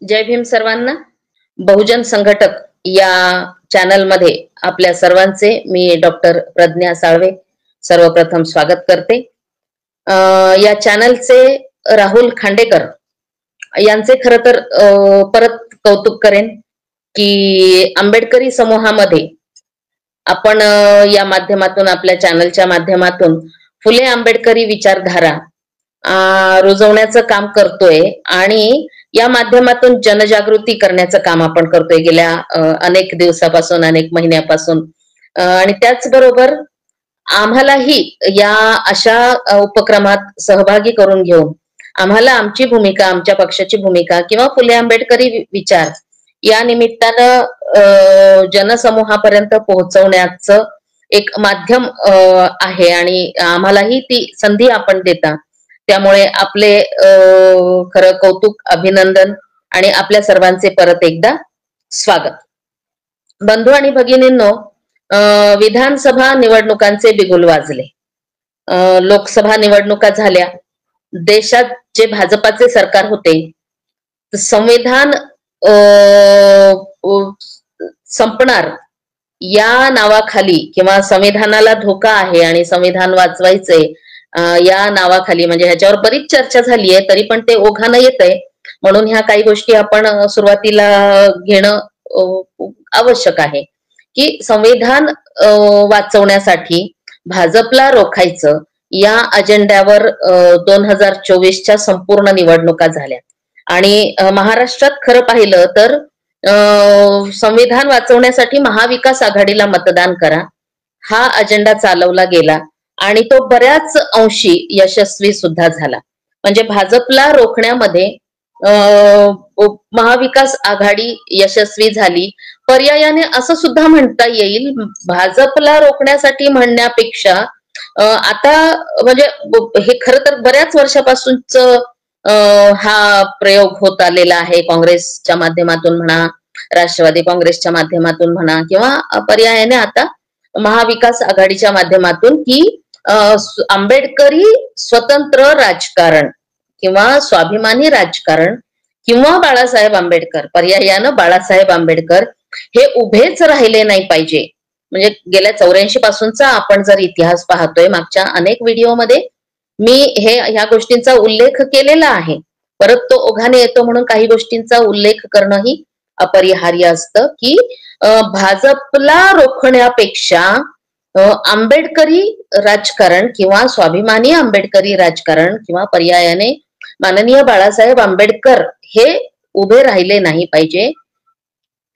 जय भीम सर्वांना. बहुजन संघटक या चॅनलमध्ये आपल्या सर्वांचे मी डॉक्टर प्रज्ञा साळवे सर्वप्रथम स्वागत करते. या चॅनलचे राहुल खांडेकर यांचे खरं तर परत कौतुक करेन की आंबेडकरी समूहामध्ये आपण या माध्यमातून आपल्या चॅनलच्या माध्यमातून फुले आंबेडकरी विचारधारा रुजवण्याचं काम करतोय आणि या माध्यमातून जनजागृती करण्याचं काम आपण करतोय गेल्या अनेक दिवसापासून, अनेक महिन्यापासून. आणि त्याचबरोबर आम्हालाही या अशा उपक्रमात सहभागी करून घेऊन आम्हाला आमची भूमिका, आमच्या पक्षाची भूमिका किंवा फुले आंबेडकरी विचार या निमित्तानं जनसमूहापर्यंत पोहोचवण्याचं एक माध्यम आहे आणि आम्हालाही ती संधी आपण देता. त्यामुळे आपले खरं कौतुक, अभिनंदन आणि आपल्या सर्वांचे परत एकदा स्वागत. बंधू आणि भगिनींनो, विधानसभा निवडणुकांचे बिगुल वाजले. लोकसभा निवडणुका झाल्या. देशात जे भाजपाचे सरकार होते, संविधान संपणार या नावाखाली किंवा संविधानाला धोका आहे आणि संविधान वाचवायचे या नावाखाली, म्हणजे ह्याच्यावर बरीच चर्चा झाली आहे, तरी पण ते ओघानं येतंय. म्हणून ह्या काही गोष्टी आपण सुरुवातीला घेणं आवश्यक आहे की संविधान वाचवण्यासाठी भाजपला रोखायचं या अजेंड्यावर 2024च्या संपूर्ण निवडणुका झाल्या. आणि महाराष्ट्रात खरं पाहिलं तर संविधान वाचवण्यासाठी महाविकास आघाडीला मतदान करा हा अजेंडा चालवला गेला आणि तो बऱ्याच अंशी यशस्वी सुद्धा झाला. म्हणजे भाजपला रोखण्यामध्ये महाविकास आघाडी यशस्वी झाली. पर्यायाने असं सुद्धा म्हणता येईल, भाजपला रोखण्यासाठी म्हणण्यापेक्षा आता म्हणजे हे खरं तर बऱ्याच वर्षापासूनच हा प्रयोग होत आलेला आहे. काँग्रेसच्या माध्यमातून म्हणा, राष्ट्रवादी काँग्रेसच्या माध्यमातून म्हणा किंवा पर्यायाने आता महाविकास आघाडीच्या माध्यमातून की आंबेडकरी स्वतंत्र राजकारण किंवा स्वाभिमानी राजकारण किंवा बाळासाहेब आंबेडकर, पर्यायानं बाळासाहेब आंबेडकर हे उभेच राहिले नाही पाहिजे. म्हणजे गेल्या 84 पासूनचा आपण जर इतिहास पाहतोय, मागच्या अनेक व्हिडिओमध्ये मी ह्या गोष्टींचा उल्लेख केलेला आहे. परत तो ओघाने येतो म्हणून काही गोष्टींचा उल्लेख करणंही अपरिहार्य असतं की भाजपला रोखण्यापेक्षा आंबेडकरी राजकारण किंवा स्वाभिमानी आंबेडकरी राजकारण किंवा पर्यायाने माननीय बाळासाहेब आंबेडकर हे उभे राहिले नाही पाहिजे,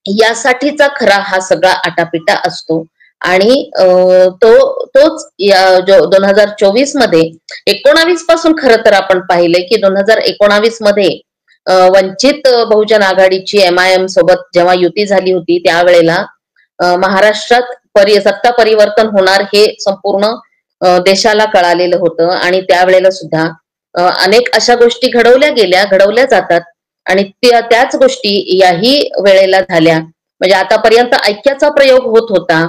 यासाठीचा खरा हा सगळा आटापिटा असतो. आणि तोच 2024 मध्ये 19 पासून खरं तर आपण पाहिलंय की 2019 मध्ये वंचित बहुजन आघाडीची MIM सोबत जेव्हा युती झाली होती त्यावेळेला महाराष्ट्रात सत्ता परिवर्तन होणार हे संपूर्ण देशाला कळालेलं होतं. आणि त्यावेळेला सुद्धा अनेक अशा गोष्टी घडवल्या जातात आणि त्याच गोष्टी याही वेळेला झाल्या. म्हणजे आतापर्यंत ऐक्याचा प्रयोग होत होता.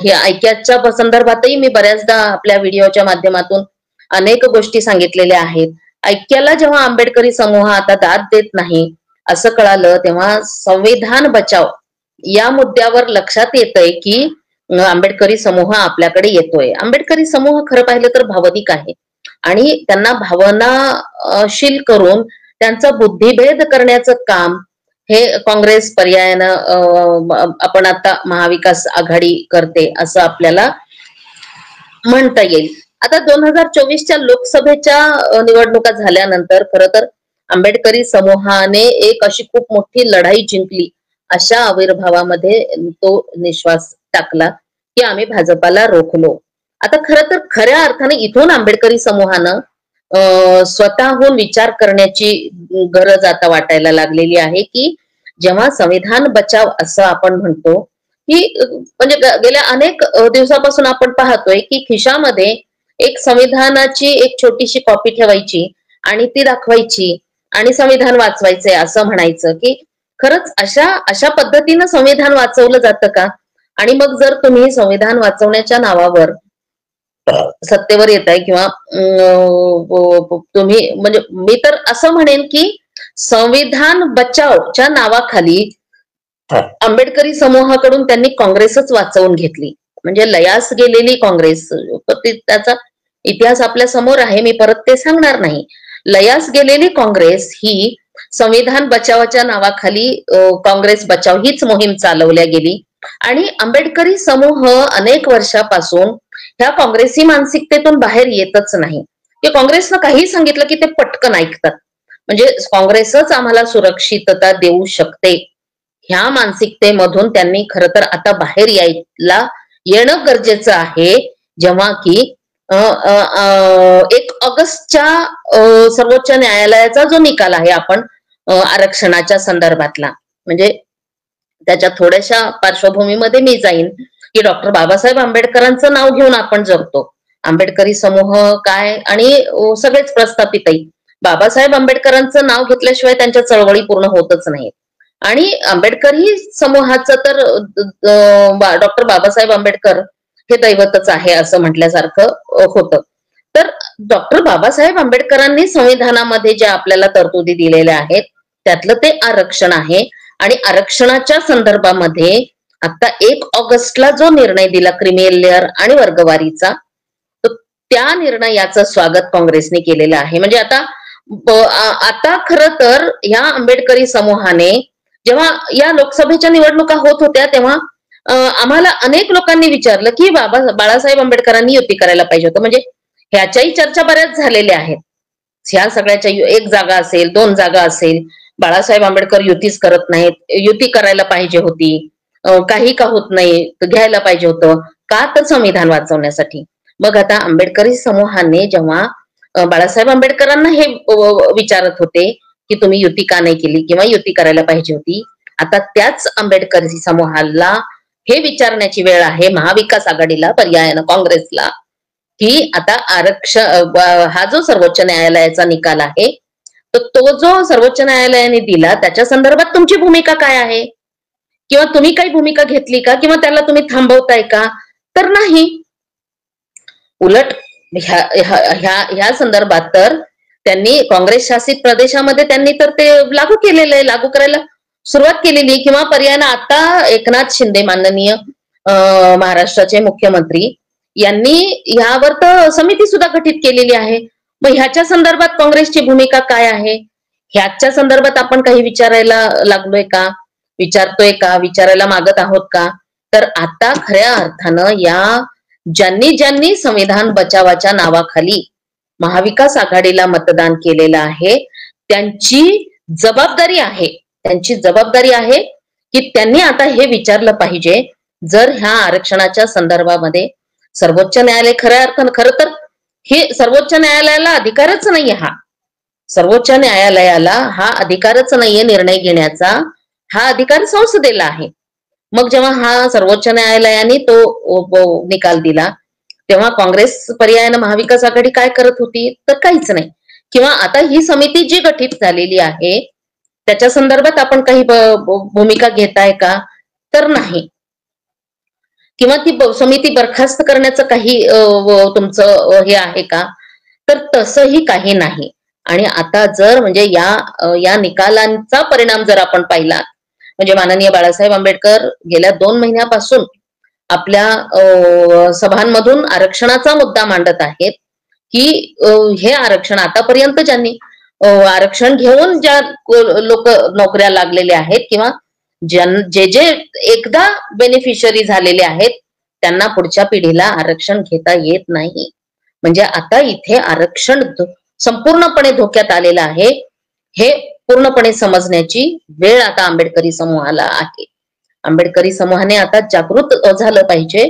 हे ऐक्याच्या संदर्भातही मी बऱ्याचदा आपल्या व्हिडिओच्या माध्यमातून अनेक गोष्टी सांगितलेल्या आहेत. ऐक्याला जेव्हा आंबेडकरी समूह आता दाद देत नाही असं कळालं, तेव्हा संविधान बचाव या मुद्द्यावर लक्षात येतंय की आंबेडकरी समूह आपल्याकडे येतोय. आंबेडकरी समूह खरं पाहिलं तर भावनिक आहे आणि त्यांना भावनाशील करून त्यांचा बुद्धिभेद करण्याचं काम हे काँग्रेस पर्यायानं आपण आता महाविकास आघाडी करते असं आपल्याला म्हणता येईल. आता 2024च्या लोकसभेच्या निवडणुका झाल्यानंतर खरं तर आंबेडकरी समूहाने एक अशी खूप मोठी लढाई जिंकली. अशा आविर्भावामध्ये तो निश्वास टाकला की आम्ही भाजपाला रोखलो. आता खरं तर खऱ्या अर्थाने इथून आंबेडकरी समूहानं स्वतःहून विचार करण्याची गरज आता वाटायला लागलेली आहे की जेव्हा संविधान बचाव असं आपण म्हणतो की म्हणजे गेल्या अनेक दिवसापासून आपण पाहतोय की खिशामध्ये एक संविधानाची एक छोटीशी कॉपी ठेवायची आणि ती दाखवायची आणि संविधान वाचवायचंय असं म्हणायचं की खरंच अशा पद्धतीनं संविधान वाचवलं जातं का? आणि मग जर तुम्ही संविधान वाचवण्याच्या नावावर सत्तेवर येताय किंवा तुम्ही म्हणजे मी तर असं म्हणेन की संविधान बचावच्या नावाखाली आंबेडकरी समूहाकडून त्यांनी काँग्रेसच वाचवून घेतली. म्हणजे लयास गेलेली काँग्रेस, त्याचा इतिहास आपल्या समोर आहे, मी परत ते सांगणार नाही. लयास गेलेली काँग्रेस ही संविधान बचावाच्या नावाखाली काँग्रेस बचाव हीच मोहीम चालवल्या गेली आणि आंबेडकरी समूह अनेक वर्षापासून ह्या काँग्रेसी मानसिकतेतून बाहेर येतच नाही. की काँग्रेसनं काही सांगितलं की ते पटकन ऐकतात, म्हणजे काँग्रेसच आम्हाला सुरक्षितता देऊ शकते, ह्या मानसिकतेमधून त्यांनी खर तर आता बाहेर येणं गरजेचं आहे. जेव्हा की 1 ऑगस्टच्या सर्वोच्च न्यायालयाचा जो निकाल आहे आपण आरक्षणाच्या संदर्भातला, म्हणजे त्याच्या थोड्याशा पार्श्वभूमीमध्ये मी जाईन की डॉक्टर बाबासाहेब आंबेडकरांचं नाव घेऊन आपण जगतो. आंबेडकरी समूह काय आणि सगळेच प्रस्थापितही बाबासाहेब आंबेडकरांचं नाव घेतल्याशिवाय त्यांच्या चळवळी पूर्ण होतच नाही. आणि आंबेडकरी समूहाचं तर डॉक्टर बाबासाहेब आंबेडकर हे दैवतच आहे असं म्हटल्यासारखं होतं. तर डॉक्टर बाबासाहेब आंबेडकरांनी संविधानामध्ये ज्या आपल्याला तरतुदी दिलेल्या आहेत त्यातलं ते आरक्षण आहे. आणि आरक्षणाच्या संदर्भामध्ये आता 1 ऑगस्टला जो निर्णय दिला क्रिमी लेअर आणि वर्गवारीचा, तर त्या निर्णयाचं स्वागत काँग्रेसने केलेलं आहे. म्हणजे आता खरं तर ह्या आंबेडकरी समूहाने जेव्हा या लोकसभेच्या निवडणुका होत होत्या तेव्हा आम्हाला अनेक लोकांनी विचारलं की बाळासाहेब आंबेडकरांनी युती करायला पाहिजे होतं. म्हणजे ह्याच्याही चर्चा बऱ्याच झालेल्या आहेत. ह्या सगळ्याच्या 1 जागा असेल, 2 जागा असेल, बाळासाहेब आंबेडकर युतीच करत नाहीत, युती करायला पाहिजे होती, काही का होत नाही, घ्यायला पाहिजे होतं का, तर संविधान वाचवण्यासाठी. मग आता आंबेडकरी समूहाने जेव्हा बाळासाहेब आंबेडकरांना हे विचारत होते की तुम्ही युती का नाही केली किंवा युती करायला पाहिजे होती, आता त्याच आंबेडकरी समूहाला हे विचारण्याची वेळ आहे, महाविकास आघाडीला, पर्यायानं काँग्रेसला, की आता हा जो सर्वोच्च न्यायालयाचा निकाल आहे, तर तो जो सर्वोच्च न्यायालयाने दिला त्याच्या संदर्भात तुमची भूमिका काय आहे, किंवा तुम्ही काही भूमिका घेतली का, किंवा त्याला तुम्ही थांबवताय का. तर नाही, उलट ह्या संदर्भात तर त्यांनी काँग्रेस शासित प्रदेशामध्ये त्यांनी तर ते लागू केलेलं आहे, लागू करायला सुरुवात केलेली, किंवा पर्यायानं आता एकनाथ शिंदे माननीय महाराष्ट्राचे मुख्यमंत्री यांनी ह्यावर तर समिती सुद्धा गठीत केलेली आहे. मग ह्याच्या संदर्भात काँग्रेसची भूमिका काय आहे, ह्याच्या संदर्भात आपण काही विचारायला लागलोय का, विचारतोय का, विचारायला मागत आहोत का. तर आता खऱ्या अर्थानं ज्यांनी संविधान बचावाच्या नावाखाली महाविकास आघाडीला मतदान केलेलं आहे त्यांची जबाबदारी आहे की त्यांनी आता हे विचारलं पाहिजे, जर ह्या आरक्षणाच्या संदर्भामध्ये सर्वोच्च न्यायालय खऱ्या अर्थानं, खरं तर हे सर्वोच्च न्यायालयाला अधिकारच नाहीये, सर्वोच्च न्यायालयाला हा अधिकारच नाहीये निर्णय घेण्याचा, हा अधिकार संसदेला आहे. मग जेव्हा हा सर्वोच्च न्यायालयाने तो निकाल दिला तेव्हा काँग्रेस पर्यायानं महाविकास आघाडी काय करत होती, तर काहीच नाही. किंवा आता ही समिती जी गठीत झालेली आहे त्याच्या संदर्भात आपण काही भूमिका घेताय का, तर नाही. किंवा ती समिती बरखास्त करण्याचं काही तुमचं हे आहे का, तर तसंही काही नाही. आणि आता जर म्हणजे या निकालांचा परिणाम जर आपण पाहिला, म्हणजे माननीय बाळासाहेब आंबेडकर गेल्या 2 महिन्यापासून आपल्या सभांमधून आरक्षणाचा मुद्दा मांडत आहेत की हे आरक्षण आतापर्यंत ज्यांनी आरक्षण घेऊन ज्या लोक नोकऱ्या लागलेले आहेत किंवा जे एकदा बेनिफिशरी झालेले आहेत त्यांना पुढच्या पिढीला आरक्षण घेता येत नाही. म्हणजे आता इथे आरक्षण संपूर्णपणे धोक्यात आलेलं आहे, हे पूर्णपणे समजण्याची वेळ आता आंबेडकरी समूहाला आहे. आंबेडकरी समूहाने आता जागृत झालं पाहिजे,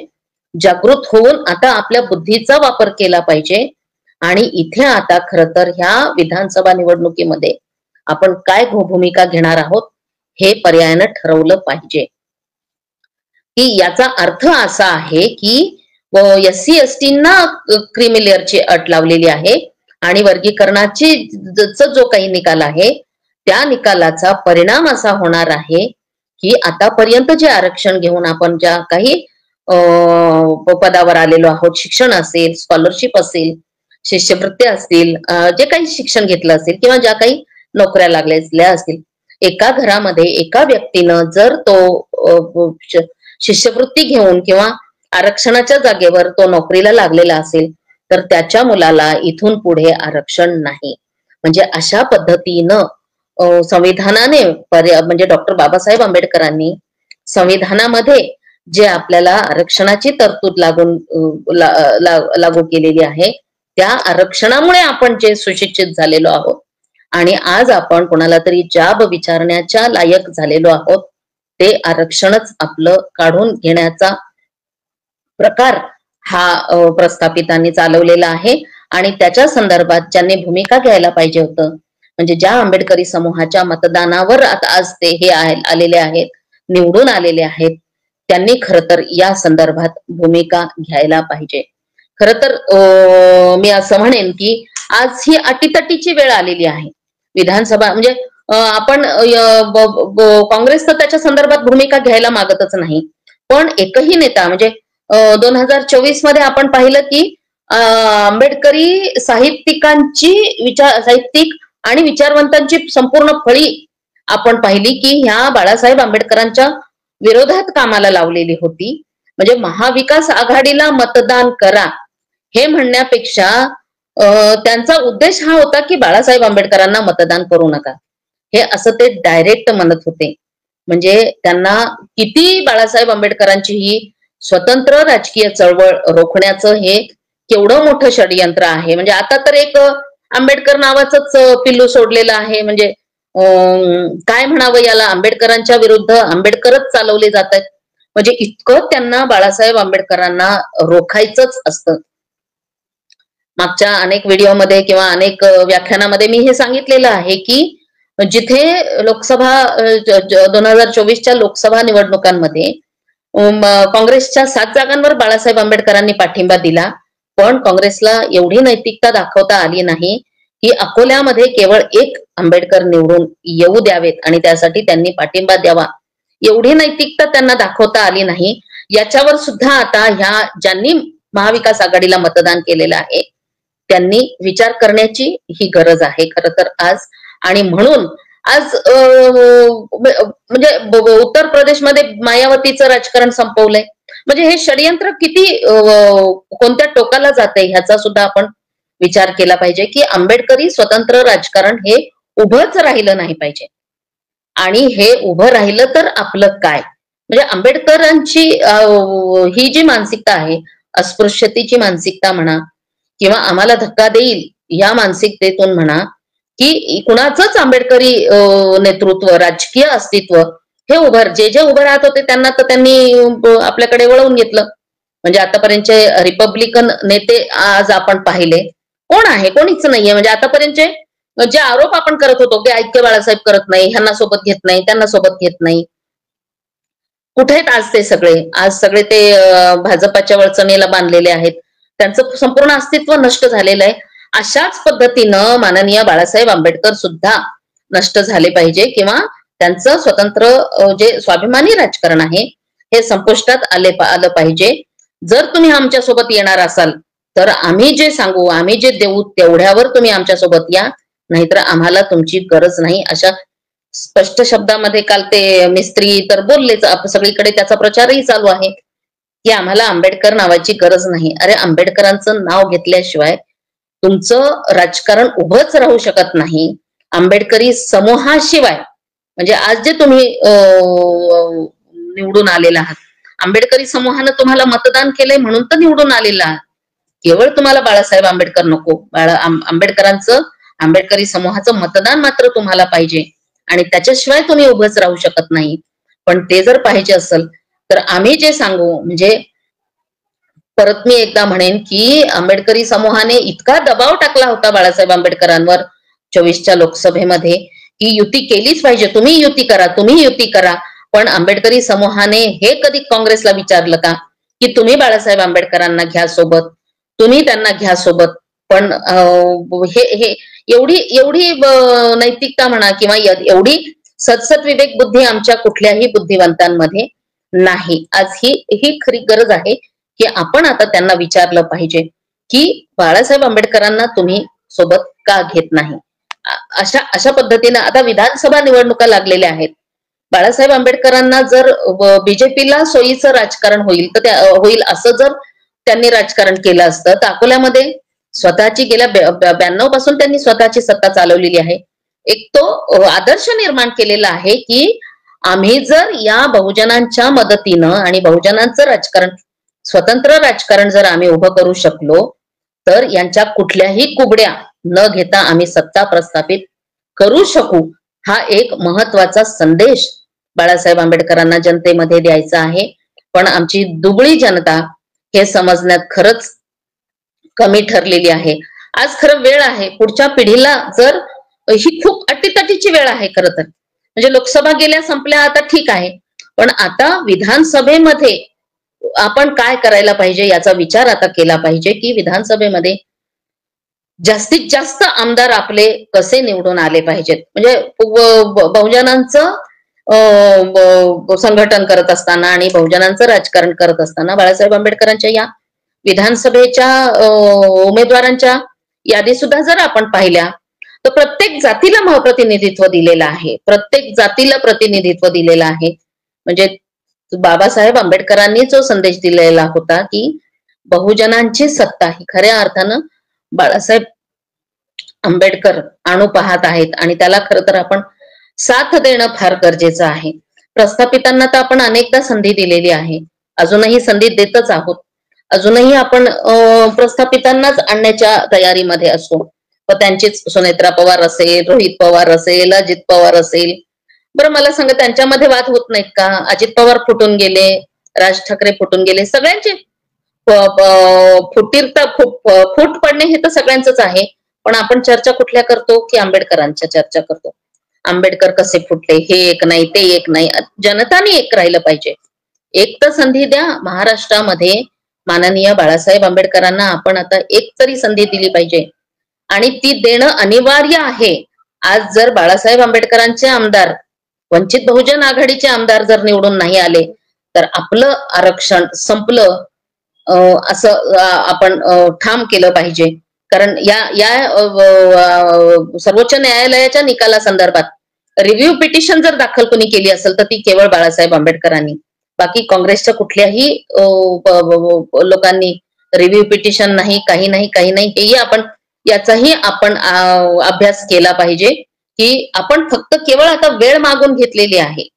जागृत होऊन आता आपल्या बुद्धीचा वापर केला पाहिजे. आणि इथे आता खरं तर ह्या विधानसभा निवडणुकीमध्ये आपण काय भूमिका घेणार आहोत हे पर्यायानं ठरवलं पाहिजे. की याचा अर्थ असा आहे की SC STना क्रीमी लेअरची अट लावलेली आहे आणि वर्गीकरणाची जो काही निकाल आहे त्या निकालाचा परिणाम असा होणार आहे की आतापर्यंत जे आरक्षण घेऊन आपण ज्या काही पदावर आलेलो आहोत, शिक्षण असेल, स्कॉलरशिप असेल, शिष्यवृत्ती असतील, जे काही शिक्षण घेतलं असेल किंवा ज्या काही नोकऱ्या लागलेल्या असतील. एका घरामध्ये एका व्यक्तीनं जर तो शिष्यवृत्ती घेऊन किंवा आरक्षणाच्या जागेवर तो नोकरीला लागलेला असेल तर त्याच्या मुलाला इथून पुढे आरक्षण नाही. म्हणजे अशा पद्धतीनं संविधानाने म्हणजे डॉक्टर बाबासाहेब आंबेडकरांनी संविधानामध्ये जे आपल्याला आरक्षणाची तरतूद लागू केलेली आहे त्या आरक्षणामुळे आपण जे सुशिक्षित झालेलो आहोत आणि आज आपण कोणाला तरी जाब विचारण्याच्या लायक झालेलो आहोत, ते आरक्षणच आपलं काढून घेण्याचा प्रकार हा प्रस्थापितांनी चालवलेला आहे. आणि त्याच्या संदर्भात ज्यांनी भूमिका घ्यायला पाहिजे होतं, म्हणजे ज्या आंबेडकरी समूहाच्या मतदानावर आता आज ते हे आलेले आहेत, निवडून आलेले आहेत, त्यांनी खर तर या संदर्भात भूमिका घ्यायला पाहिजे. खर तर मी असं म्हणेन की आज ही अटीतटीची वेळ आलेली आहे. विधानसभा म्हणजे आपण काँग्रेस तर त्याच्या संदर्भात भूमिका घ्यायला मागतच नाही, पण एकही नेता म्हणजे 2024 मध्ये आपण पाहिलं की आंबेडकरी साहित्यिक आणि विचारवंतांची संपूर्ण फळी आपण पाहिली की ह्या बाळासाहेब आंबेडकरांच्या विरोधात कामाला लावलेली होती. म्हणजे महाविकास आघाडीला मतदान करा हे म्हणण्यापेक्षा त्यांचा उद्देश हा होता की बाळासाहेब आंबेडकरांना मतदान करू नका, हे असं ते डायरेक्ट म्हणत होते. म्हणजे त्यांना किती बाळासाहेब आंबेडकरांची ही स्वतंत्र राजकीय चळवळ रोखण्याचं हे केवढं मोठं षडयंत्र आहे. म्हणजे आता तर एक आंबेडकर नावाचंच पिल्लू सोडलेलं आहे. म्हणजे काय म्हणावं याला, आंबेडकरांच्या विरुद्ध आंबेडकरच चालवले जात आहेत. म्हणजे इतकं त्यांना बाळासाहेब आंबेडकरांना रोखायचंच असतं. मागच्या अनेक व्हिडिओमध्ये किंवा अनेक व्याख्यानामध्ये मी हे सांगितलेलं आहे की जिथे लोकसभा 2024च्या लोकसभा निवडणुकांमध्ये काँग्रेसच्या 7 जागांवर बाळासाहेब आंबेडकरांनी पाठिंबा दिला, पण काँग्रेसला एवढी नैतिकता दाखवता आली नाही की अकोल्यामध्ये केवळ 1 आंबेडकर निवडून येऊ द्यावेत आणि त्यासाठी त्यांनी पाठिंबा द्यावा. एवढी नैतिकता त्यांना दाखवता आली नाही. याच्यावर सुद्धा आता ह्या ज्यांनी महाविकास आघाडीला मतदान केलेलं आहे त्यांनी विचार करण्याची ही गरज आहे खरं तर आज. आणि म्हणून आज म्हणजे उत्तर प्रदेशमध्ये मायावतीचं राजकारण संपवलंय. म्हणजे हे षडयंत्र किती कोणत्या टोकाला जाते ह्याचा सुद्धा आपण विचार केला पाहिजे की आंबेडकरी स्वतंत्र राजकारण हे उभंच राहिलं नाही पाहिजे. आणि हे उभं राहिलं तर आपलं काय, म्हणजे आंबेडकरांची ही जी मानसिकता आहे, अस्पृश्यतेची मानसिकता म्हणा किंवा आम्हाला धक्का देईल या मानसिकतेतून म्हणा की कुणाचंच आंबेडकरी नेतृत्व, राजकीय अस्तित्व हे जे उभं राहत होते त्यांना तर त्यांनी आपल्याकडे वळवून घेतलं. म्हणजे आतापर्यंतचे रिपब्लिकन नेते आज आपण पाहिले कोण आहे, कोणीच नाहीये. म्हणजे आतापर्यंतचे जे आरोप आपण करत होतो की ऐक्य बाळासाहेब करत नाही, ह्यांना सोबत घेत नाही, त्यांना सोबत घेत नाही, कुठे आहेत आज ते सगळे? आज सगळे ते भाजपाच्या वळचणीला बांधलेले आहेत, त्यांचं संपूर्ण अस्तित्व नष्ट झालेलं आहे. अशाच पद्धतीनं माननीय बाळासाहेब आंबेडकर सुद्धा नष्ट झाले पाहिजे किंवा त्यांचं स्वतंत्र जे स्वाभिमानी राजकारण आहे हे संपुष्टात आलं पाहिजे. जर तुम्ही आमच्या सोबत येणार असाल तर आम्ही जे सांगू, आम्ही जे देऊ तेवढ्यावर तुम्ही आमच्या सोबत या, नाहीतर आम्हाला तुमची गरज नाही. अशा स्पष्ट शब्दामध्ये काल ते मिस्त्री तर बोललेच, सगळीकडे त्याचा प्रचारही चालू आहे की आम्हाला आंबेडकर नावाची गरज नाही. अरे आंबेडकरांचं नाव घेतल्याशिवाय तुमचं राजकारण उभंच राहू शकत नाही. आंबेडकरी समूहाशिवाय म्हणजे आज जे तुम्ही निवडून आलेला आहात, आंबेडकरी समूहानं तुम्हाला मतदान केलंय म्हणून तर निवडून आलेला आहात. केवळ तुम्हाला बाळासाहेब आंबेडकर नको, आंबेडकरांचं, आंबेडकरी समूहाचं मतदान मात्र तुम्हाला पाहिजे आणि त्याच्याशिवाय तुम्ही उभंच राहू शकत नाही. पण ते जर पाहिजे असेल तर आम्ही जे सांगू, म्हणजे परत मी एकदा म्हणेन की आंबेडकरी समूहाने इतका दबाव टाकला होता बाळासाहेब आंबेडकरांवर 24च्या लोकसभेमध्ये की युती केलीच पाहिजे, तुम्ही युती करा, तुम्ही युती करा. पण आंबेडकरी समूहाने हे कधी काँग्रेसला विचारलं का की तुम्ही बाळासाहेब आंबेडकरांना घ्या सोबत, तुम्ही त्यांना घ्या सोबत? पण हे एवढी नैतिकता म्हणा किंवा एवढी सदसद विवेक बुद्धी आमच्या कुठल्याही बुद्धिवंतांमध्ये नाही. आज ही खरी गरज आहे की आपण आता त्यांना विचारलं पाहिजे की बाळासाहेब आंबेडकरांना तुम्ही सोबत का घेत नाही. अशा अशा पद्धतीनं आता विधानसभा निवडणुका लागलेल्या आहेत. बाळासाहेब आंबेडकरांना जर बीजेपीला सोयीचं राजकारण होईल तर होईल असं जर त्यांनी राजकारण केलं असतं तर अकोल्यामध्ये स्वतःची गेल्या 92 पासून त्यांनी स्वतःची सत्ता चालवलेली आहे. एक तो आदर्श निर्माण केलेला आहे की आम्ही जर या बहुजनांच्या मदतीनं आणि बहुजनांचं राजकारण स्वतंत्र राजकारण जर आम्ही उभं करू शकलो तर यांच्या कुठल्याही कुबड्या न घेता आम्ही सत्ता प्रस्थापित करू शकू. हा एक महत्वाचा संदेश बाळासाहेब आंबेडकरांना जनतेमध्ये द्यायचा आहे. पण आमची दुबळी जनता हे समजण्यात खरंच कमी ठरलेली आहे. आज खरं वेळ आहे पुढच्या पिढीला जर ही खूप अटीतटीची वेळ आहे खरं तर. म्हणजे लोकसभा गेल्या संपल्या आता ठीक आहे पण आता विधानसभेमध्ये आपण काय करायला पाहिजे याचा विचार आता केला पाहिजे की विधानसभेमध्ये जास्तीत जास्त आमदार आपले कसे निवडून आले पाहिजेत. म्हणजे बहुजनांचं संघटन करत असताना आणि बहुजनांचं राजकारण करत असताना बाळासाहेब आंबेडकरांच्या या विधानसभेच्या उमेदवारांच्या यादी सुद्धा जर आपण पाहिल्या तर प्रत्येक जातीला प्रतिनिधित्व दिलेलं आहे. प्रत्येक जातीला प्रतिनिधित्व दिलेलं आहे. म्हणजे बाबासाहेब आंबेडकरांनी जो संदेश दिलेला होता की बहुजनांची सत्ता ही खऱ्या अर्थानं बाळासाहेब आंबेडकर आणू पाहत आहेत आणि त्याला खरं तर आपण साथ देणं फार गरजेचं आहे. प्रस्थापितांना तर आपण अनेकदा संधी दिलेली आहे, अजूनही संधी देतच आहोत. अजूनही आपण प्रस्थापितांनाच आणण्याच्या तयारीमध्ये असू. व त्यांचीच सुनेत्रा पवार असेल, रोहित पवार असेल, अजित पवार असेल. बरं मला सांगा त्यांच्यामध्ये वाद होत नाहीत का? अजित पवार फुटून गेले, राज ठाकरे फुटून गेले, सगळ्यांचे फूट पडणे हे तर सगळ्यांचंच आहे. पण आपण चर्चा कुठल्या करतो की आंबेडकरांच्या चर्चा करतो. आंबेडकर कसे फुटले हे एक नाही ते एक नाही, जनताने एक राहिलं पाहिजे. एक तर संधी द्या. महाराष्ट्रामध्ये माननीय बाळासाहेब आंबेडकरांना आपण आता एक तरी संधी दिली पाहिजे आणि ती देणं अनिवार्य आहे. आज जर बाळासाहेब आंबेडकरांचे आमदार वंचित बहुजन आघाडीचे आमदार जर निवडून नाही आले तर आपलं आरक्षण संपलं असं आपण ठाम केलं पाहिजे. कारण या सर्वोच्च न्यायालयाच्या निकाला संदर्भात रिव्ह्यू पिटिशन जर दाखल कोणी केली असेल तर ती केवळ बाळासाहेब आंबेडकरांनी, बाकी काँग्रेसच्या कुठल्याही लोकांनी रिव्ह्यू पिटिशन नाही, काही नाही, काही नाही. हेही आपण याचाही आपण अभ्यास केला पाहिजे की आपण फक्त केवळ आता वेळ मागून घेतलेली आहे.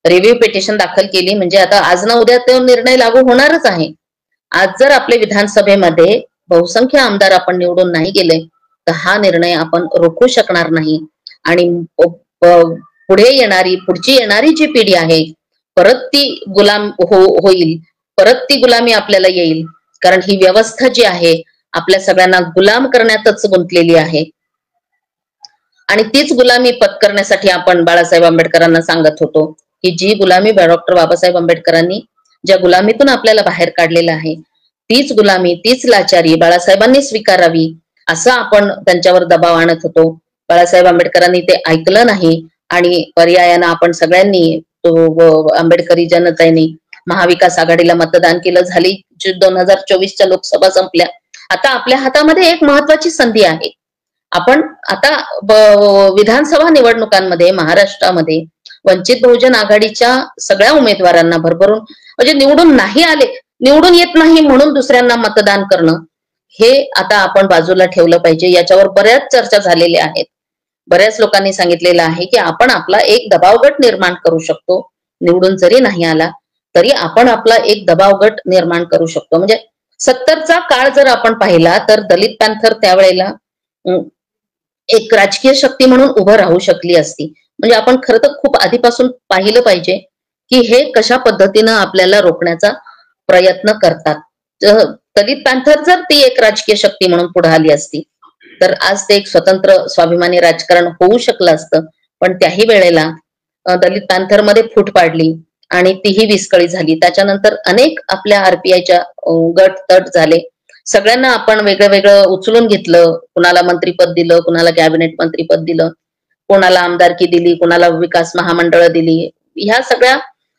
रिव्ह्यू पिटिशन दाखल केली म्हणजे आता आज ना उद्या तो निर्णय लागू होणारच आहे. आज जर आपल्या विधानसभेमध्ये बहुसंख्य आमदार आपण निवडून नाही गेले तर हा निर्णय आपण रोखू शकणार नाही आणि पुढची येणारी जी पिढी आहे परत ती गुलाम होईल, परत ती गुलामी आपल्याला येईल. कारण ही व्यवस्था जी आहे आपल्या सगळ्यांना गुलाम करण्यातच गुंतलेली आहे आणि तीच गुलामी पत्करण्यासाठी आपण बाळासाहेब आंबेडकरांना सांगत होतो की जी गुलामी डॉक्टर बाबासाहेब आंबेडकरांनी ज्या गुलामीतून आपल्याला बाहेर काढलेलं आहे तीच गुलामी, तीच लाचारी बाळासाहेबांनी स्वीकारावी असं आपण त्यांच्यावर दबाव आणत होतो. बाळासाहेब आंबेडकरांनी ते ऐकलं नाही आणि पर्यायानं आपण सगळ्यांनी आंबेडकरी जनतेने महाविकास आघाडीला मतदान केलं. झाली 2024च्या लोकसभा संपल्या. आता आपल्या हातामध्ये एक महत्वाची संधी आहे. आपण आता विधानसभा निवडणुकांमध्ये महाराष्ट्रामध्ये वंचित बहुजन आघाडीच्या सगळ्या उमेदवारांना भरभरून म्हणजे निवडून नाही आले, निवडून येत नाही म्हणून दुसऱ्यांना मतदान करणं हे आता आपण बाजूला ठेवलं पाहिजे. याच्यावर बऱ्याच चर्चा झालेल्या आहेत. बऱ्याच लोकांनी सांगितलेलं आहे की आपण आपला एक दबावगट निर्माण करू शकतो. निवडून जरी नाही आला तरी आपण आपला एक दबावगट निर्माण करू शकतो. म्हणजे 70चा काळ जर आपण पाहिला तर दलित पॅंथर त्यावेळेला एक राजकीय शक्ती म्हणून उभं राहू शकली असती. म्हणजे आपण खरं तर खूप आधीपासून पाहिलं पाहिजे की हे कशा पद्धतीनं आपल्याला रोखण्याचा प्रयत्न करतात. दलित पॅंथर जर ती एक राजकीय शक्ती म्हणून पुढे आली असती तर आज ते एक स्वतंत्र स्वाभिमानी राजकारण होऊ शकलं असतं. पण त्याही वेळेला दलित पॅंथर मध्ये फूट पाडली आणि तीही विस्कळीत झाली. त्याच्यानंतर अनेक आपल्या आरपीआयच्या गट तट झाले. सगळ्यांना आपण वेगळं वेगळं उचलून घेतलं. कुणाला मंत्रीपद दिलं, कुणाला कॅबिनेट मंत्रीपद दिलं, कोणाला आमदारकी दिली, कुणाला विकास महामंडळ दिली. ह्या सगळ्या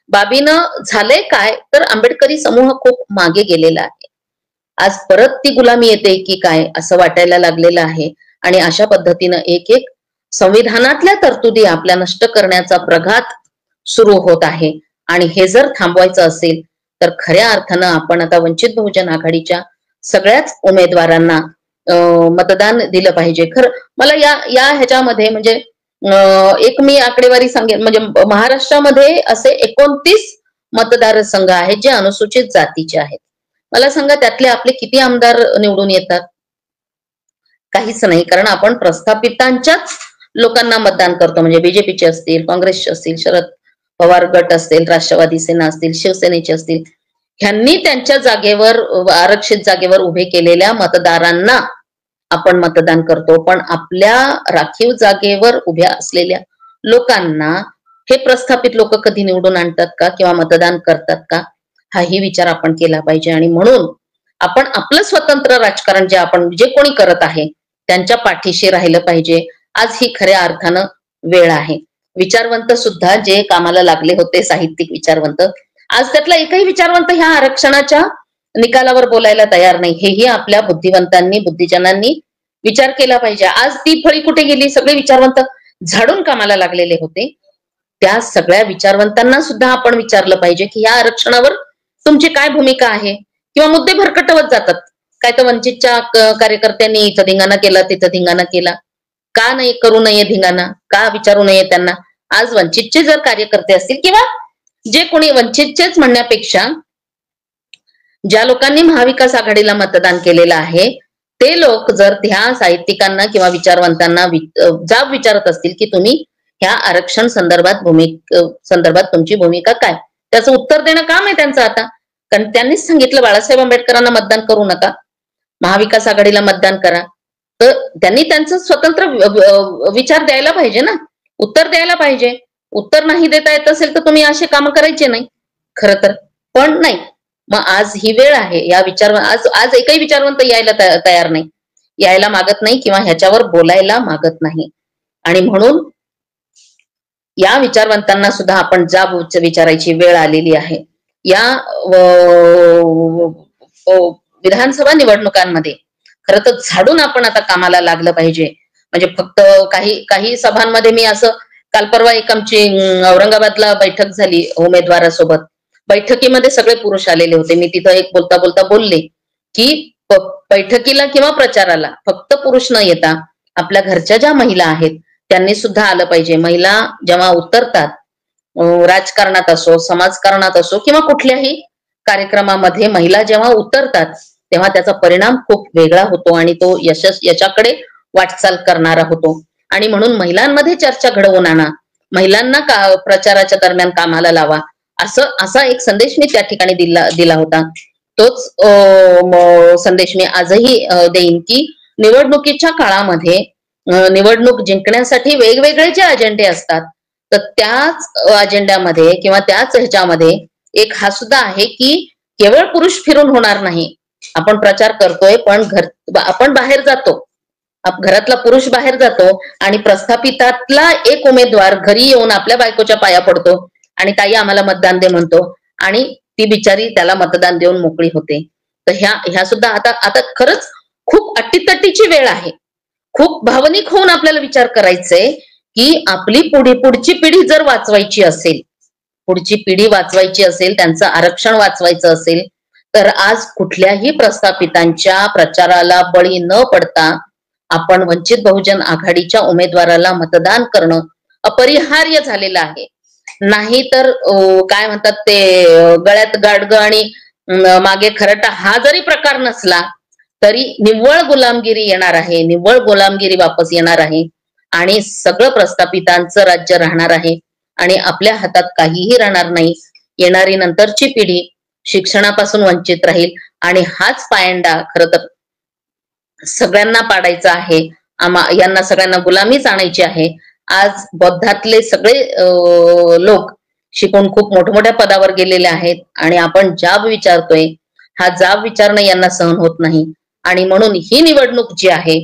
बाबीनं झाले काय तर आंबेडकरी समूह खूप मागे गेलेला आहे. आज परत ती गुलामी येते की काय असं वाटायला लागलेलं आहे आणि अशा पद्धतीनं एक एक संविधानातल्या तरतुदी आपल्या नष्ट करण्याचा प्रघात सुरू होत आहे. आणि हे जर थांबवायचं असेल तर खऱ्या अर्थानं आपण आता वंचित बहुजन आघाडीच्या सगळ्याच उमेदवारांना मतदान दिलं पाहिजे. खरं मला या ह्याच्यामध्ये म्हणजे एक मी आकडेवारी सांगेन, म्हणजे महाराष्ट्रामध्ये असे 29 मतदारसंघ आहेत जे अनुसूचित जातीचे आहेत. मला सांगा त्यातले आपले किती आमदार निवडून येतात? काहीच नाही, कारण आपण प्रस्थापितांच्याच लोकांना मतदान करतो. म्हणजे बीजेपीचे असतील, काँग्रेसचे असतील, शरद पवार गट असतील, राष्ट्रवादी सेना असतील, शिवसेनेचे असतील, ह्यांनी त्यांच्या जागेवर आरक्षित जागेवर उभे केलेल्या मतदारांना आपण मतदान करतो. पण आपल्या राखीव जागेवर उभ्या असलेल्या लोकांना हे प्रस्थापित लोक कधी निवडून आणतात का किंवा मतदान करतात का, हाही विचार आपण केला पाहिजे. आणि म्हणून आपण आपलं स्वतंत्र राजकारण जे कोणी करत आहे त्यांच्या पाठीशी राहिलं पाहिजे. आज ही खऱ्या अर्थानं वेळ आहे. विचारवंत सुद्धा जे कामाला लागले होते, साहित्यिक विचारवंत, आज त्यातला एकही विचारवंत ह्या आरक्षणाच्या निकालावर बोलायला तयार नाही. हेही आपल्या बुद्धिवंतांनी, बुद्धिजनांनी विचार केला पाहिजे. आज ती फळी कुठे गेली? सगळे विचारवंत झाडून कामाला लागलेले होते. त्या सगळ्या विचारवंतांना सुद्धा आपण विचारलं पाहिजे की या आरक्षणावर तुमची काय भूमिका आहे, किंवा मुद्दे भरकटवत जातात. काय तर वंचितच्या कार्यकर्त्यांनी इथं धिंगाणा केला, तिथं धिंगाणा केला, का नाही करू नये धिंगाणा, का विचारू नये त्यांना? आज वंचितचे जर कार्यकर्ते असतील किंवा जे कोणी वंचितचेच म्हणण्यापेक्षा ज्या लोकांनी महाविकास आघाडीला मतदान केलेलं आहे ते लोक जर ह्या साहित्यिकांना किंवा विचारवंतांना जाब विचारत असतील की तुम्ही ह्या आरक्षण संदर्भात तुमची भूमिका काय, त्याचं उत्तर देणं काम आहे त्यांचं आता. कारण त्यांनीच सांगितलं बाळासाहेब आंबेडकरांना मतदान करू नका, महाविकास आघाडीला मतदान करा. तर त्यांनी त्यांचं स्वतंत्र विचार द्यायला पाहिजे ना, उत्तर द्यायला पाहिजे. उत्तर नाही देता येत असेल तर तुम्ही असे काम करायचे नाही खरं तर. पण नाही, मग आज ही वेळ आहे. या आज एकही विचारवंत यायला तयार नाही, यायला मागत नाही किंवा ह्याच्यावर बोलायला मागत नाही. आणि म्हणून या विचारवंतांना सुद्धा आपण जाब विचारायची वेळ आलेली आहे. या विधानसभा निवडणुकांमध्ये खरं तर झाडून आपण आता कामाला लागलं पाहिजे. म्हणजे फक्त काही सभांमध्ये मी असं, काल परवा एक आमची औरंगाबादला बैठक झाली उमेदवारासोबत. बैठकीमध्ये सगळे पुरुष आलेले होते. मी तिथं एक बोलता बोलता बोलले की बैठकीला किंवा प्रचाराला फक्त पुरुष न येता आपल्या घरच्या ज्या महिला आहेत त्यांनी सुद्धा आलं पाहिजे. महिला जेव्हा उतरतात, राजकारणात असो, समाजकारणात असो किंवा कुठल्याही कार्यक्रमामध्ये महिला जेव्हा उतरतात तेव्हा त्याचा परिणाम खूप वेगळा होतो आणि तो यशाकडे वाटचाल करणारा होतो. आणि म्हणून महिलांमध्ये चर्चा घडवून आणा, महिलांना प्रचाराच्या दरम्यान कामाला लावा, असा एक संदेश मी त्या ठिकाणी दिला होता. तोच संदेश मी आजही देईन की निवडणुकीच्या काळामध्ये निवडणूक जिंकण्यासाठी वेगवेगळे जे अजेंडे असतात तर त्याच अजेंड्यामध्ये किंवा त्याच ह्याच्यामध्ये एक हा सुद्धा आहे की केवळ पुरुष फिरून होणार नाही. आपण प्रचार करतोय पण आपण बाहेर जातो, घरातला पुरुष बाहेर जातो आणि प्रस्थापितातला एक उमेदवार घरी येऊन आपल्या बायकोच्या पाया पडतो आणि ताई आम्हाला मतदान दे म्हणतो आणि ती बिचारी त्याला मतदान देऊन मोकळी होते. तर ह्या सुद्धा आता खरंच खूप अट्टीतट्टीची वेळ आहे. खूप भावनिक होऊन आपल्याला विचार करायचंय की आपली पुढची पिढी जर वाचवायची असेल, पुढची पिढी वाचवायची असेल, त्यांचं आरक्षण वाचवायचं असेल तर आज कुठल्याही प्रस्थापितांच्या प्रचाराला बळी न पडता आपण वंचित बहुजन आघाडीच्या उमेदवाराला मतदान करणं अपरिहार्य झालेलं आहे. नाही तर काय म्हणतात ते, गळ्यात गाडगं आणि मागे खरटा हा जरी प्रकार नसला तरी निव्वळ गुलामगिरी येणार आहे, निव्वळ गुलामगिरी वापस येणार आहे आणि सगळं प्रस्थापितांचं राज्य राहणार आहे आणि आपल्या हातात काहीही राहणार नाही. येणारी नंतरची पिढी शिक्षणापासून वंचित राहील आणि हाच पायंडा खरं तर सगळ्यांना पाडायचा आहे. यांना सगळ्यांना गुलामीच आणायची आहे. आज बौद्धातले सगळे लोक शिकून खूप मोठमोठ्या पदावर गेलेले आहेत आणि आपण जाब विचारतोय, हा जाब विचारणं यांना सहन होत नाही. आणि म्हणून ही निवडणूक जी आहे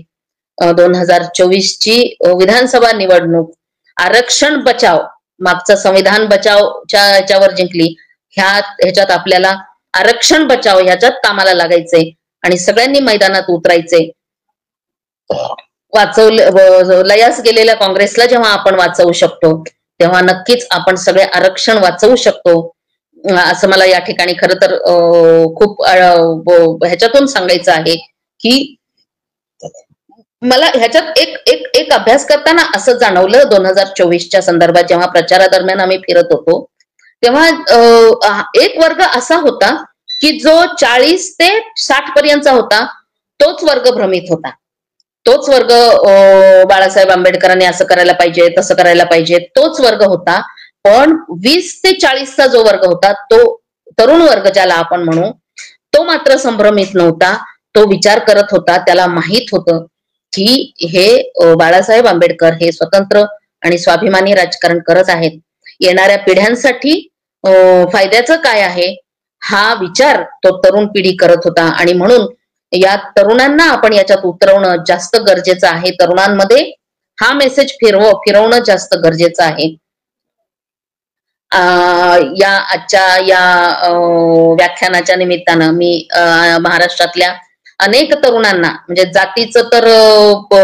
2024 ची विधानसभा निवडणूक, आरक्षण बचाव, मागचं संविधान बचावच्या ह्याच्यावर जिंकली, ह्याच्यात आपल्याला आरक्षण बचाव ह्याच्यात कामाला लागायचंय आणि सगळ्यांनी मैदानात उतरायचंय. लयास गेलेल्या काँग्रेसला जेव्हा आपण वाचवू शकतो तेव्हा नक्कीच आपण सगळे आरक्षण वाचवू शकतो, असं मला या ठिकाणी खरं तर खूप ह्याच्यातून सांगायचं आहे की मला ह्याच्यात एक एक एक अभ्यास करताना असं जाणवलं 2024च्या संदर्भात जेव्हा प्रचारादरम्यान आम्ही फिरत होतो तेव्हा एक वर्ग असा होता की जो 40 ते 60 पर्यंतचा होता, तोच वर्ग भ्रमित होता. तोच वर्ग बाळासाहेब आंबेडकरांनी असं करायला पाहिजे, तसं करायला पाहिजे, तोच वर्ग होता. पण 20 ते 40चा जो वर्ग होता, तो तरुण वर्ग ज्याला आपण म्हणू, तो मात्र संभ्रमित नव्हता. तो विचार करत होता, त्याला माहित होतं की हे बाळासाहेब आंबेडकर हे स्वतंत्र आणि स्वाभिमानी राजकारण करत आहेत. येणाऱ्या पिढ्यांसाठी फायद्याचं काय आहे हा विचार तो तरुण पिढी करत होता आणि म्हणून या तरुणांना आपण याच्यात उतरवणं जास्त गरजेचं आहे. तरुणांमध्ये हा मेसेज फिरवणं जास्त गरजेचं आहे. या आजच्या या व्याख्यानाच्या निमित्तानं मी महाराष्ट्रातल्या अनेक तरुणांना म्हणजे जातीचं तर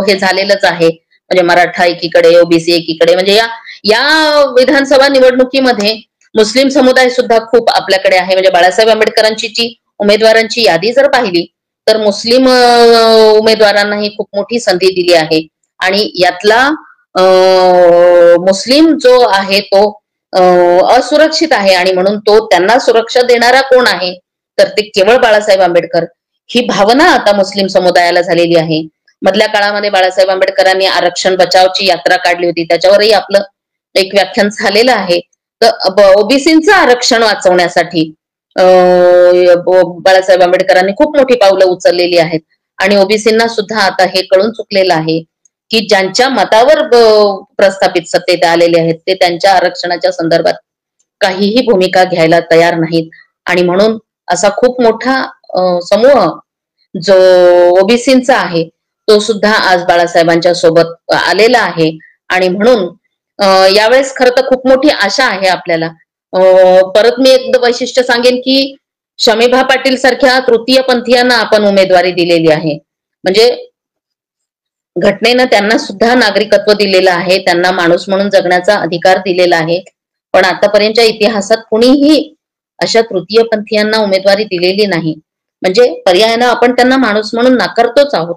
हे झालेलंच आहे, म्हणजे मराठा एकीकडे, ओबीसी एकीकडे, म्हणजे या विधानसभा निवडणुकीमध्ये मुस्लिम समुदाय सुद्धा खूप आपल्याकडे आहे. म्हणजे बाळासाहेब आंबेडकरांची जी उमेदवारांची यादी जर पाहिली तर मुस्लिम उमेदवारांनाही खूप मोठी संधी दिली आहे आणि यातला मुस्लिम जो आहे तो असुरक्षित आहे आणि म्हणून तो त्यांना सुरक्षा देणारा कोण आहे तर ते केवळ बाळासाहेब आंबेडकर. ही भावना आता मुस्लिम समुदायाला झालेली आहे. मधल्या काळामध्ये बाळासाहेब आंबेडकरांनी आरक्षण बचावची यात्रा काढली होती, त्याच्यावरही आपलं एक व्याख्यान झालेलं आहे. तर ओबीसींचं आरक्षण वाचवण्यासाठी बाळासाहेब आंबेडकरांनी खूप मोठी पावलं उचललेली आहेत आणि ओबीसींना सुद्धा आता हे कळून चुकलेलं आहे की ज्यांच्या मतावर प्रस्थापित सत्तेत आलेले आहेत ते त्यांच्या आरक्षणाच्या संदर्भात काहीही भूमिका घ्यायला तयार नाहीत आणि म्हणून असा खूप मोठा समूह जो ओबीसींचा आहे तो सुद्धा आज बाळासाहेबांच्या सोबत आलेला आहे आणि म्हणून यावेळेस खरं तर खूप मोठी आशा आहे आपल्याला. परत मी एक वैशिष्ट्य सांगेन की शमीभा पाटील सारख्या तृतीय पंथीयांना आपण उमेदवारी दिलेली आहे. म्हणजे घटनेनं त्यांना सुद्धा नागरिकत्व दिलेलं आहे, त्यांना माणूस म्हणून जगण्याचा अधिकार दिलेला आहे. पण आतापर्यंतच्या इतिहासात कुणीही अशा तृतीय पंथीयांना उमेदवारी दिलेली नाही. म्हणजे पर्यायानं आपण त्यांना माणूस म्हणून नाकारतोच आहोत.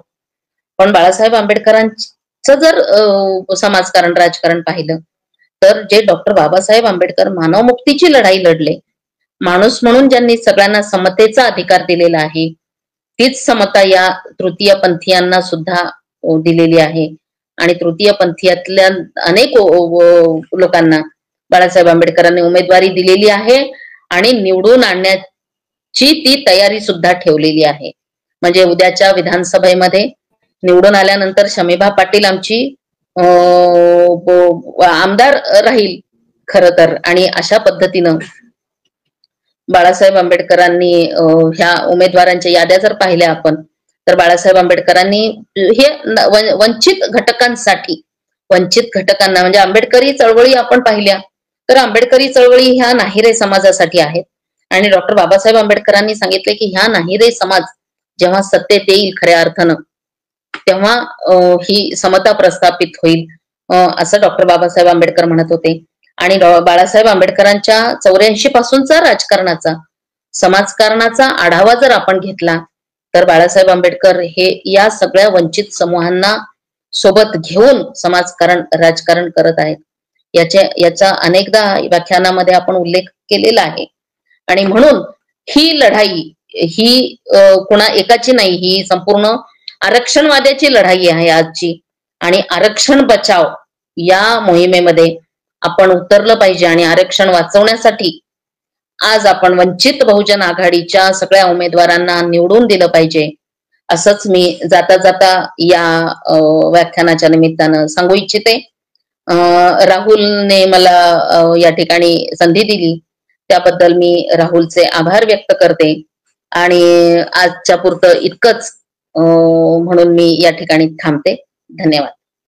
पण बाळासाहेब आंबेडकरांचं जर समाजकारण राजकारण पाहिलं तर जे डॉक्टर बाबासाहेब आंबेडकर मानवमुक्तीची लढाई लढले, माणूस म्हणून ज्यांनी सगळ्यांना समतेचा अधिकार दिलेला आहे, तीच समता या तृतीय पंथीयांना सुद्धा दिलेली आहे आणि तृतीय पंथीयातल्या अनेक लोकांना बाळासाहेब आंबेडकरांनी उमेदवारी दिलेली आहे आणि निवडून आणण्याची ती तयारी सुद्धा ठेवलेली आहे. म्हणजे उद्याच्या विधानसभेमध्ये निवडून आल्यानंतर शमीभा पाटील आमची आमदार राहील खरं तर. आणि अशा पद्धतीनं बाळासाहेब आंबेडकरांनी ह्या उमेदवारांच्या याद्या जर पाहिल्या आपण तर बाळासाहेब आंबेडकरांनी हे वंचित घटकांना म्हणजे आंबेडकरी चळवळी आपण पाहिल्या तर आंबेडकरी चळवळी ह्या नाहिरे समाजासाठी आहेत आणि डॉक्टर बाबासाहेब आंबेडकरांनी सांगितले की ह्या नाहिरे समाज जेव्हा सत्तेत येईल खऱ्या अर्थानं तेव्हा ही समता प्रस्थापित होईल, असं डॉक्टर बाबासाहेब आंबेडकर म्हणत होते. आणि बाळासाहेब आंबेडकरांच्या 84 पासूनचा राजकारणाचा समाजकारणाचा आढावा जर आपण घेतला तर बाळासाहेब आंबेडकर हे या सगळ्या वंचित समूहांना सोबत घेऊन समाजकारण राजकारण करत आहेत. याचा अनेकदा व्याख्यानामध्ये आपण उल्लेख केलेला आहे आणि म्हणून ही लढाई ही कुणा एकाची नाही, ही संपूर्ण आरक्षणवाद्याची लढाई आहे आजची आणि आरक्षण बचाव या मोहिमेमध्ये आपण उतरलं पाहिजे आणि आरक्षण वाचवण्यासाठी आज आपण वंचित बहुजन आघाडीच्या सगळ्या उमेदवारांना निवडून दिलं पाहिजे, असंच मी जाता जाता या व्याख्यानाच्या निमित्तानं सांगू इच्छिते. राहुलने मला या ठिकाणी संधी दिली त्याबद्दल मी राहुलचे आभार व्यक्त करते आणि आजच्या पुरतं इतकंच म्हणून मी या ठिकाणी थांबते. धन्यवाद.